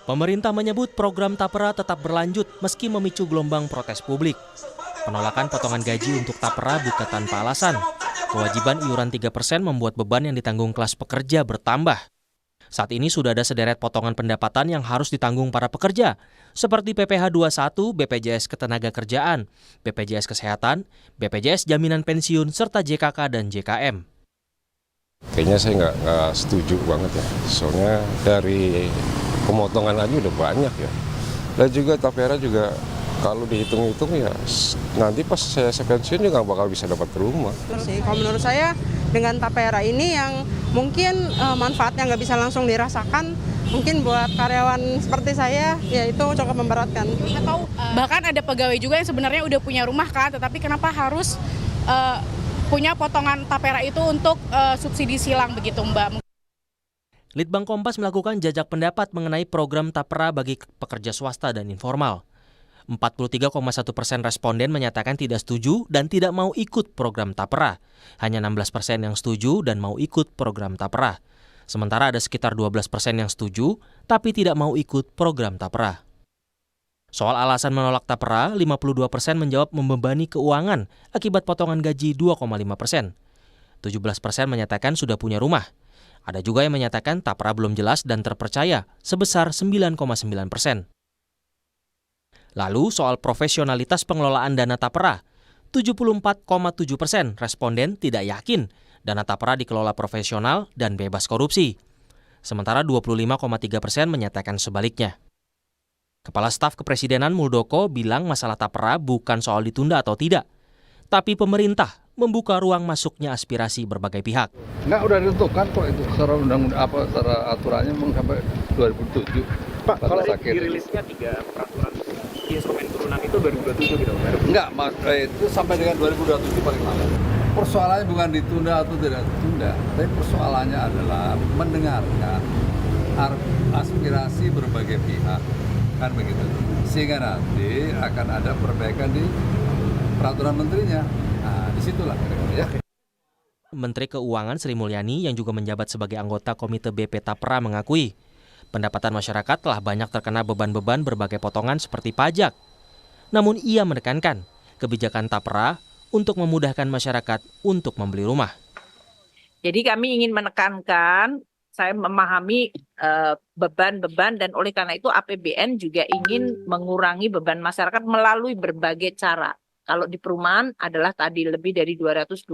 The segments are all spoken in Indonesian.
Pemerintah menyebut program Tapera tetap berlanjut meski memicu gelombang protes publik. Penolakan potongan gaji untuk Tapera bukan tanpa alasan. Kewajiban iuran 3% membuat beban yang ditanggung kelas pekerja bertambah. Saat ini sudah ada sederet potongan pendapatan yang harus ditanggung para pekerja, seperti PPh 21, BPJS Ketenagakerjaan, BPJS Kesehatan, BPJS Jaminan Pensiun, serta JKK dan JKM. Kayaknya saya nggak setuju banget ya, soalnya dari pemotongan aja udah banyak ya. Dan juga Tapera juga kalau dihitung-hitung ya nanti pas saya pensiun juga nggak bakal bisa dapat rumah. Kalau menurut saya dengan Tapera ini yang mungkin manfaatnya nggak bisa langsung dirasakan, mungkin buat karyawan seperti saya ya itu cukup memberatkan. Atau bahkan ada pegawai juga yang sebenarnya udah punya rumah kan, tetapi kenapa harus punya potongan Tapera itu untuk subsidi silang begitu Mbak. Litbang Kompas melakukan jajak pendapat mengenai program Tapera bagi pekerja swasta dan informal. 43,1% responden menyatakan tidak setuju dan tidak mau ikut program Tapera. Hanya 16% yang setuju dan mau ikut program Tapera. Sementara ada sekitar 12% yang setuju tapi tidak mau ikut program Tapera. Soal alasan menolak Tapera, 52% menjawab membebani keuangan akibat potongan gaji 2,5%. 17% menyatakan sudah punya rumah. Ada juga yang menyatakan Tapera belum jelas dan terpercaya sebesar 9,9%. Lalu soal profesionalitas pengelolaan dana Tapera, 74,7% responden tidak yakin dana Tapera dikelola profesional dan bebas korupsi. Sementara 25,3% menyatakan sebaliknya. Kepala Staf Kepresidenan Muldoko bilang masalah Tapera bukan soal ditunda atau tidak, tapi pemerintah membuka ruang masuknya aspirasi berbagai pihak. Nggak udah ditentukan kok itu secara undang-undang secara aturannya sampai 2007. Pak, kalau dirilisnya 3 peraturan instrumen turunan itu 2027 gitu. Enggak, itu sampai dengan 2027 paling lama. Persoalannya bukan ditunda atau tidak ditunda, tapi persoalannya adalah mendengarkan aspirasi berbagai pihak. Kan begitu, sehingga nanti akan ada perbaikan di peraturan menterinya. Nah, disitulah ya. Menteri Keuangan Sri Mulyani yang juga menjabat sebagai anggota Komite BP Tapera mengakui pendapatan masyarakat telah banyak terkena beban-beban berbagai potongan seperti pajak. Namun ia menekankan kebijakan Tapera untuk memudahkan masyarakat untuk membeli rumah. Jadi kami ingin menekankan, saya memahami beban-beban dan oleh karena itu APBN juga ingin mengurangi beban masyarakat melalui berbagai cara. Kalau di perumahan adalah tadi lebih dari 228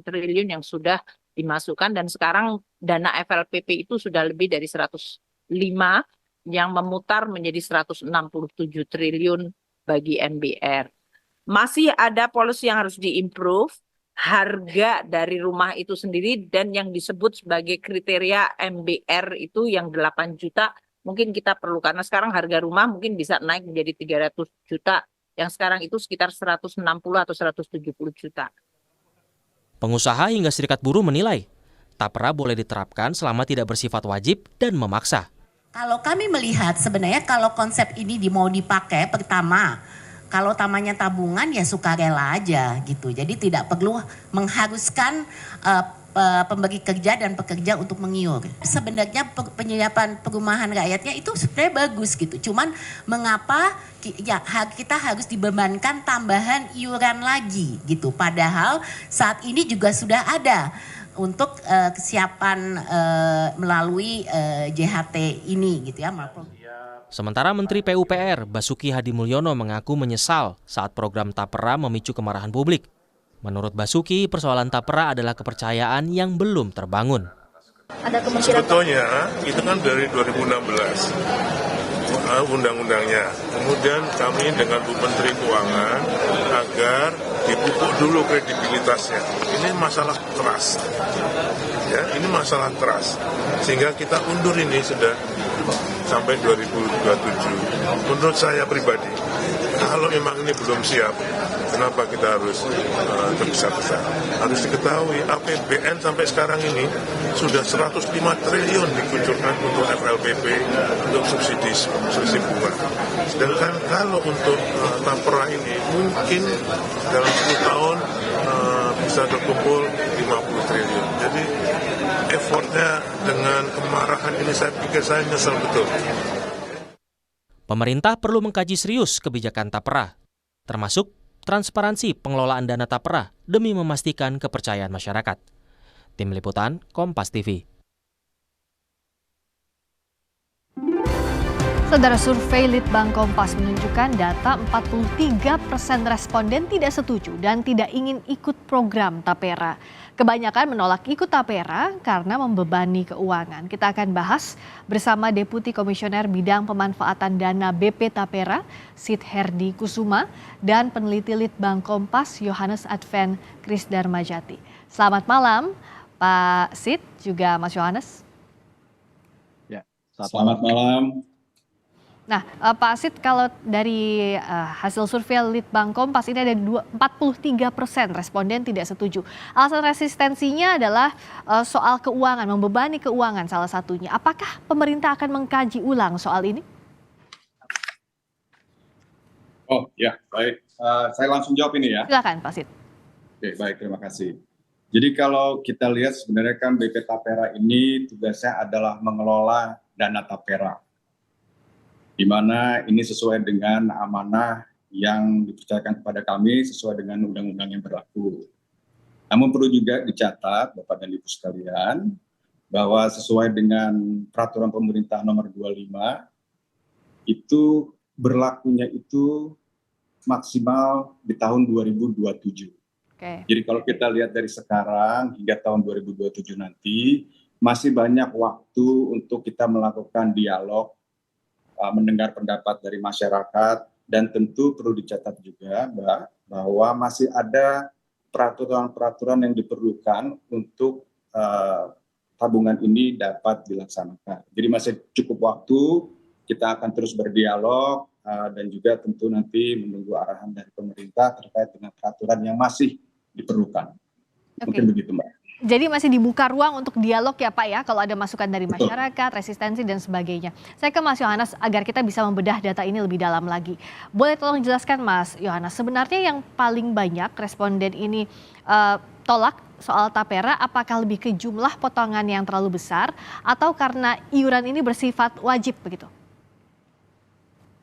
triliun yang sudah dimasukkan dan sekarang dana FLPP itu sudah lebih dari 105 yang memutar menjadi 167 triliun bagi MBR. Masih ada policy yang harus diimprove. Harga dari rumah itu sendiri dan yang disebut sebagai kriteria MBR itu yang 8 juta mungkin kita perlu karena sekarang harga rumah mungkin bisa naik menjadi 300 juta yang sekarang itu sekitar 160 atau 170 juta. Pengusaha hingga serikat buruh menilai Tapera boleh diterapkan selama tidak bersifat wajib dan memaksa. Kalau kami melihat sebenarnya kalau konsep ini mau dipakai pertama kalau tamanya tabungan ya sukarela aja gitu. Jadi tidak perlu mengharuskan pemberi kerja dan pekerja untuk mengiur. Sebenarnya penyiapan perumahan rakyatnya itu sebenarnya bagus gitu. Cuman mengapa ya kita harus dibebankan tambahan iuran lagi gitu. Padahal saat ini juga sudah ada untuk kesiapan melalui JHT ini gitu ya. Sementara Menteri PUPR Basuki Hadimulyono mengaku menyesal saat program Tapera memicu kemarahan publik. Menurut Basuki, persoalan Tapera adalah kepercayaan yang belum terbangun. Sebetulnya itu kan dari 2016 undang-undangnya. Kemudian kami dengan Bu Menteri Keuangan agar dipupuk dulu kredibilitasnya. Ini masalah keras. Ya, ini masalah keras. Sehingga kita undur ini sudah sampai 2027. Menurut saya pribadi, kalau memang ini belum siap, kenapa kita harus tergesa-gesa? Harus diketahui APBN sampai sekarang ini sudah 105 triliun dikucurkan untuk FLPP, untuk subsidi bunga. Sedangkan kalau untuk Tapera ini mungkin dalam 10 tahun bisa terkumpul 50 triliun. Jadi effortnya dengan kemarahan ini saya pikir saya nyesel betul. Pemerintah perlu mengkaji serius kebijakan Tapera, termasuk transparansi pengelolaan dana Tapera demi memastikan kepercayaan masyarakat. Tim Liputan, Kompas TV. Saudara, survei Litbang Kompas menunjukkan data 43% responden tidak setuju dan tidak ingin ikut program Tapera. Kebanyakan menolak ikut Tapera karena membebani keuangan. Kita akan bahas bersama Deputi Komisioner Bidang Pemanfaatan Dana BP Tapera, Sid Herdi Kusuma, dan peneliti Litbang Kompas, Yohanes Advent Krisdarmajati. Selamat malam, Pak Sid, juga Mas Yohanes. Ya, selamat malam. Nah, Pak Sid, kalau dari hasil survei Litbang Kompas ini ada 43% responden tidak setuju. Alasan resistensinya adalah soal keuangan, membebani keuangan salah satunya. Apakah pemerintah akan mengkaji ulang soal ini? Oh ya, baik. Saya langsung jawab ini ya. Silakan, Pak Sid. Oke, baik, terima kasih. Jadi kalau kita lihat sebenarnya kan BP Tapera ini tugasnya adalah mengelola dana Tapera, di mana ini sesuai dengan amanah yang dipercayakan kepada kami sesuai dengan undang-undang yang berlaku. Namun perlu juga dicatat, Bapak dan Ibu sekalian, bahwa sesuai dengan peraturan pemerintah nomor 25, itu berlakunya itu maksimal di tahun 2027. Jadi kalau kita lihat dari sekarang hingga tahun 2027 nanti, masih banyak waktu untuk kita melakukan dialog, mendengar pendapat dari masyarakat, dan tentu perlu dicatat juga bahwa masih ada peraturan-peraturan yang diperlukan untuk tabungan ini dapat dilaksanakan. Jadi masih cukup waktu, kita akan terus berdialog dan juga tentu nanti menunggu arahan dari pemerintah terkait dengan peraturan yang masih diperlukan. Mungkin begitu, Mbak. Jadi masih dibuka ruang untuk dialog ya Pak ya, kalau ada masukan dari masyarakat, resistensi dan sebagainya. Saya ke Mas Yohanes agar kita bisa membedah data ini lebih dalam lagi. Boleh tolong jelaskan Mas Yohanes, sebenarnya yang paling banyak responden ini tolak soal Tapera, apakah lebih ke jumlah potongan yang terlalu besar atau karena iuran ini bersifat wajib begitu?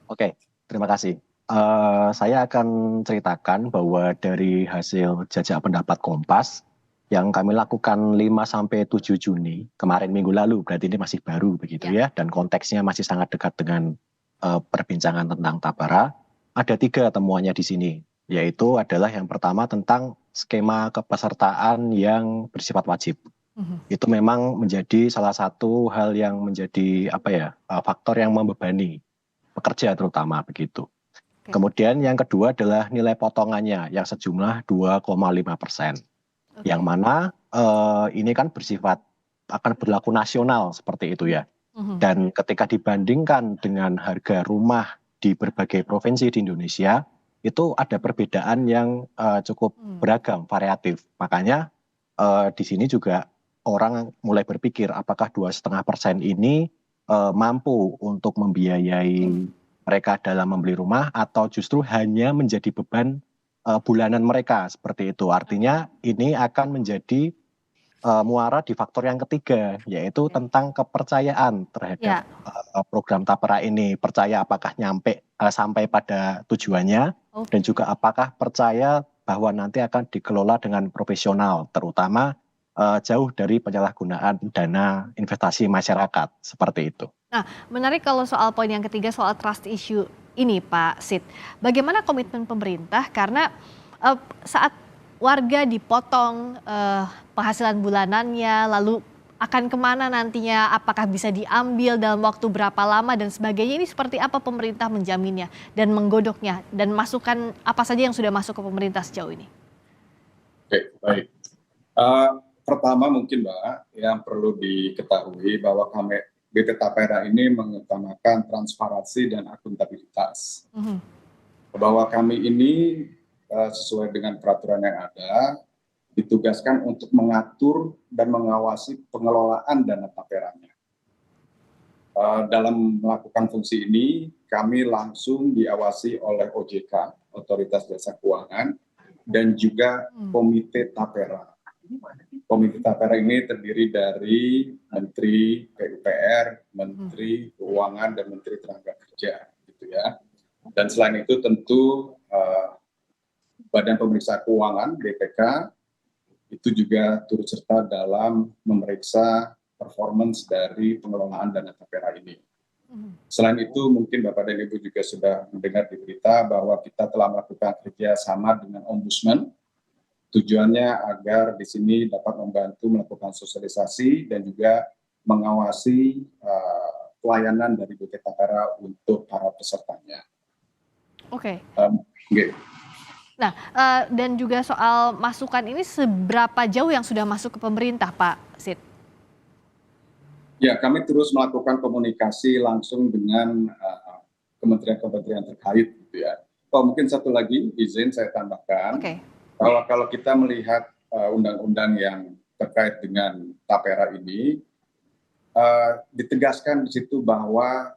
Oke, terima kasih. Saya akan ceritakan bahwa dari hasil jajak pendapat Kompas yang kami lakukan 5-7 Juni kemarin minggu lalu, berarti ini masih baru begitu ya, dan konteksnya masih sangat dekat dengan perbincangan tentang Tapera. Ada 3 temuannya di sini, yaitu adalah yang pertama tentang skema kepesertaan yang bersifat wajib. Itu memang menjadi salah satu hal yang menjadi faktor yang membebani pekerja terutama begitu. Kemudian yang kedua adalah nilai potongannya yang sejumlah 2,5%. Yang mana ini kan bersifat akan berlaku nasional seperti itu ya. Dan ketika dibandingkan dengan harga rumah di berbagai provinsi di Indonesia, itu ada perbedaan yang cukup beragam, variatif. Makanya di sini juga orang mulai berpikir apakah 2,5% ini mampu untuk membiayai mereka dalam membeli rumah atau justru hanya menjadi beban bulanan mereka seperti itu. Artinya ini akan menjadi muara di faktor yang ketiga, yaitu tentang kepercayaan terhadap program Tapera ini. Percaya apakah sampai pada tujuannya, dan juga apakah percaya bahwa nanti akan dikelola dengan profesional, terutama jauh dari penyalahgunaan dana investasi masyarakat seperti itu. Nah, menarik kalau soal poin yang ketiga, soal trust issue ini Pak Sid. Bagaimana komitmen pemerintah, karena saat warga dipotong penghasilan bulanannya, lalu akan kemana nantinya, apakah bisa diambil dalam waktu berapa lama dan sebagainya, ini seperti apa pemerintah menjaminnya dan menggodoknya, dan masukan apa saja yang sudah masuk ke pemerintah sejauh ini? Oke, baik. Pertama mungkin Mbak, yang perlu diketahui bahwa BP Tapera ini mengutamakan transparansi dan akuntabilitas. Bahwa kami ini sesuai dengan peraturan yang ada, ditugaskan untuk mengatur dan mengawasi pengelolaan dana Taperanya. Dalam melakukan fungsi ini, kami langsung diawasi oleh OJK, Otoritas Jasa Keuangan, dan juga Komite Tapera. Komite Tapera ini terdiri dari Menteri PUPR, Menteri Keuangan, dan Menteri Tenaga Kerja. Gitu ya. Dan selain itu tentu Badan Pemeriksa Keuangan (BPK) itu juga turut serta dalam memeriksa performance dari pengelolaan dana tapera ini. Selain itu, mungkin Bapak dan Ibu juga sudah mendengar di berita bahwa kita telah melakukan kerjasama dengan Ombudsman. Tujuannya agar di sini dapat membantu melakukan sosialisasi dan juga mengawasi pelayanan dari BPK Tapera untuk para pesertanya. Oke. Okay. Nah, dan juga soal masukan ini seberapa jauh yang sudah masuk ke pemerintah, Pak Sid? Ya, kami terus melakukan komunikasi langsung dengan kementerian-kementerian terkait, gitu ya. Mungkin satu lagi izin saya tambahkan, bahwa kalau kita melihat undang-undang yang terkait dengan tapera ini, ditegaskan di situ bahwa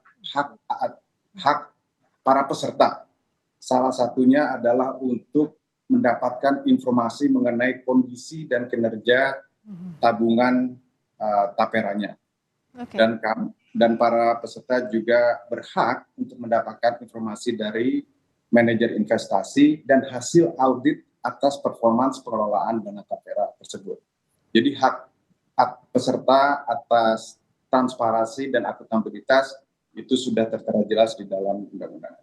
hak para peserta salah satunya adalah untuk mendapatkan informasi mengenai kondisi dan kinerja tabungan taperanya. Dan para peserta juga berhak untuk mendapatkan informasi dari manajer investasi dan hasil audit atas performance pengelolaan dana tapera tersebut. Jadi hak peserta atas transparansi dan akuntabilitas itu sudah tertera jelas di dalam undang-undang.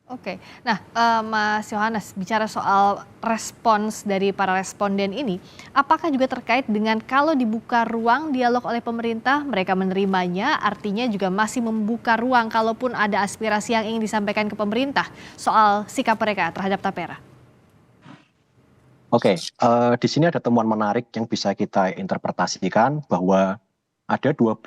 Oke, nah Mas Yohanes, bicara soal respons dari para responden ini, apakah juga terkait dengan kalau dibuka ruang dialog oleh pemerintah, mereka menerimanya, artinya juga masih membuka ruang kalaupun ada aspirasi yang ingin disampaikan ke pemerintah soal sikap mereka terhadap tapera? Oke, di sini ada temuan menarik yang bisa kita interpretasikan bahwa ada 12%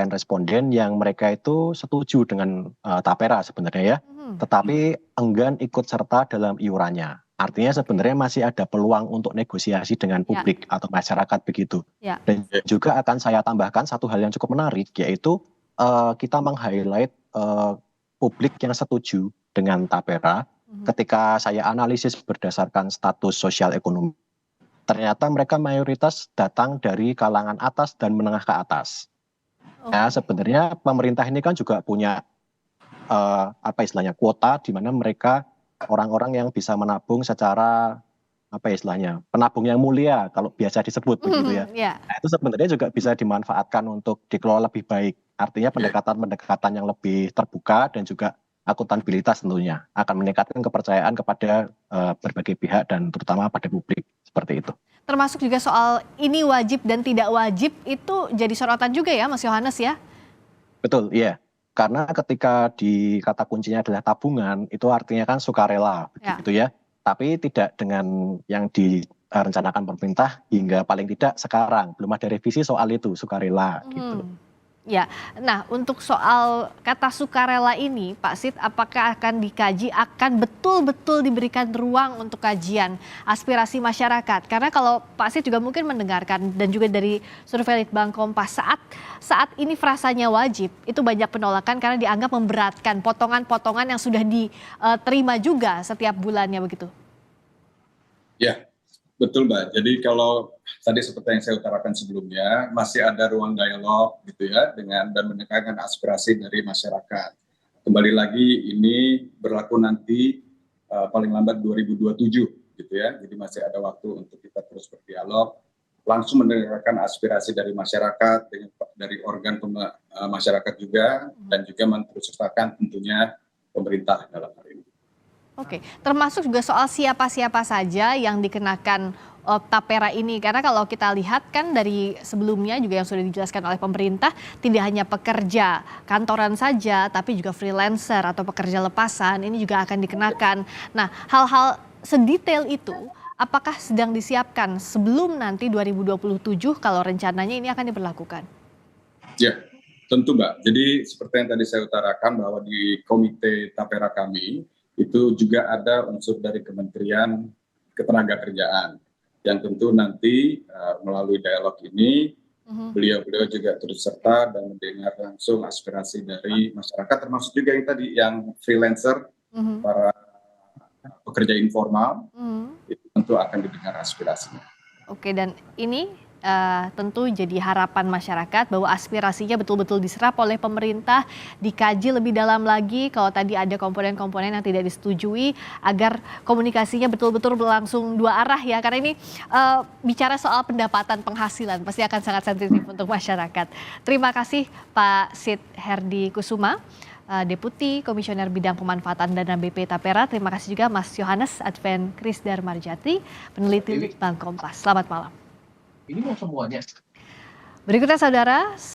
responden yang mereka itu setuju dengan tapera sebenarnya ya, tetapi enggan ikut serta dalam iurannya. Artinya sebenarnya masih ada peluang untuk negosiasi dengan publik atau masyarakat begitu. Dan juga akan saya tambahkan satu hal yang cukup menarik, yaitu kita meng-highlight publik yang setuju dengan tapera. Ketika saya analisis berdasarkan status sosial ekonomi, ternyata mereka mayoritas datang dari kalangan atas dan menengah ke atas. Nah, sebenarnya pemerintah ini kan juga punya kuota di mana mereka orang-orang yang bisa menabung secara penabung yang mulia kalau biasa disebut begitu ya. Nah, itu sebenarnya juga bisa dimanfaatkan untuk dikelola lebih baik. Artinya pendekatan-pendekatan yang lebih terbuka dan juga akuntabilitas tentunya akan meningkatkan kepercayaan kepada berbagai pihak dan terutama pada publik seperti itu. Termasuk juga soal ini wajib dan tidak wajib itu jadi sorotan juga ya Mas Yohanes ya? Betul, iya. Karena ketika di kata kuncinya adalah tabungan, itu artinya kan sukarela begitu ya. Tapi tidak dengan yang direncanakan pemerintah hingga paling tidak sekarang belum ada revisi soal itu sukarela gitu. Ya, nah untuk soal kata sukarela ini Pak Sid, apakah akan dikaji, akan betul-betul diberikan ruang untuk kajian aspirasi masyarakat? Karena kalau Pak Sid juga mungkin mendengarkan dan juga dari survei Litbang Kompas saat ini frasanya wajib, itu banyak penolakan karena dianggap memberatkan potongan-potongan yang sudah diterima juga setiap bulannya begitu. Ya, betul Mbak. Jadi kalau tadi seperti yang saya utarakan sebelumnya, masih ada ruang dialog gitu ya dan mendengarkan aspirasi dari masyarakat. Kembali lagi ini berlaku nanti paling lambat 2027 gitu ya. Jadi masih ada waktu untuk kita terus berdialog, langsung mendengarkan aspirasi dari masyarakat, dari organ masyarakat juga, dan juga menteruskan tentunya pemerintah dalam hal ini. Oke, termasuk juga soal siapa-siapa saja yang dikenakan tapera ini. Karena kalau kita lihat kan dari sebelumnya juga yang sudah dijelaskan oleh pemerintah, tidak hanya pekerja kantoran saja, tapi juga freelancer atau pekerja lepasan ini juga akan dikenakan. Nah, hal-hal sedetail itu apakah sedang disiapkan sebelum nanti 2027 kalau rencananya ini akan diberlakukan? Ya, tentu Mbak. Jadi seperti yang tadi saya utarakan bahwa di komite tapera kami, itu juga ada unsur dari Kementerian Ketenagakerjaan yang tentu nanti melalui dialog ini beliau juga turut serta dan mendengar langsung aspirasi dari masyarakat, termasuk juga yang tadi yang freelancer, para pekerja informal, itu tentu akan didengar aspirasinya. Oke, dan ini tentu jadi harapan masyarakat bahwa aspirasinya betul-betul diserap oleh pemerintah, dikaji lebih dalam lagi kalau tadi ada komponen-komponen yang tidak disetujui agar komunikasinya betul-betul berlangsung dua arah ya, karena ini bicara soal pendapatan penghasilan pasti akan sangat sensitif untuk masyarakat. Terima kasih Pak Sid Herdi Kusuma, Deputi Komisioner Bidang Pemanfaatan Dana BP Tapera. Terima kasih juga Mas Yohanes Advent Krisdarmarjati, peneliti Litbang Kompas. Selamat malam. Ini mau semuanya. Berikutnya saudara.